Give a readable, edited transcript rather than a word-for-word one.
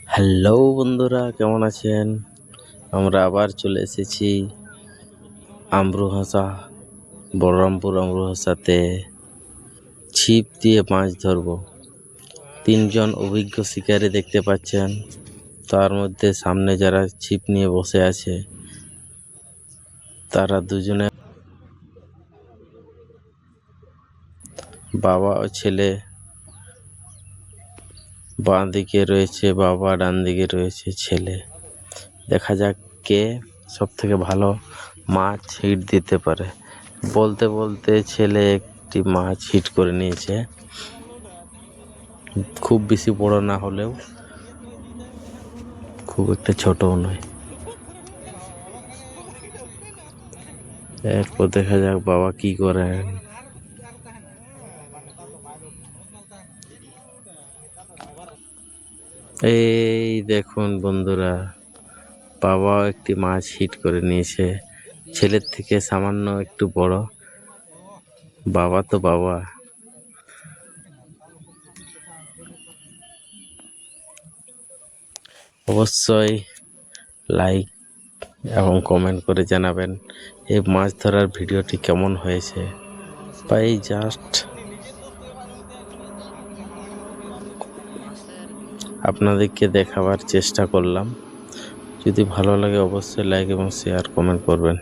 Hello বন্ধুরা, কেমন আছেন? আমরা আবার চলে এসেছি আমরুহাসা, বলরামপুর আমরুহাসাতে ছিপ দিয়ে মাছ ধরবো। তিনজন অভিজ্ঞ শিকারী দেখতে পাচ্ছেন, তার মধ্যে সামনে যারা ছিপ নিয়ে বসে আছে তারা দুজনে বাবা ও ছেলে। বাঁ দিকে রয়েছে বাবা, ডান দিকে রয়েছে ছেলে। দেখা যাক কে সব থেকে ভালো মাছ হিট দিতে পারে। বলতে বলতে ছেলে একটি মাছ হিট করে নিয়েছে, খুব বেশি বড় না হলেও খুব একটা ছোটও নয়। এরপর দেখা যাক বাবা কি করেন। এই দেখুন বন্ধুরা, বাবাও একটি মাছ হিট করে নিয়েছে, ছেলের থেকে সামান্য একটু বড়। বাবা তো বাবা। অবশ্যই লাইক এবং কমেন্ট করে জানাবেন এই মাছ ধরার ভিডিওটি কেমন হয়েছে। তাই জাস্ট আপনাদেরকে দেখাবার চেষ্টা করলাম। যদি ভালো লাগে অবশ্যই লাইক এবং শেয়ার কমেন্ট করবেন।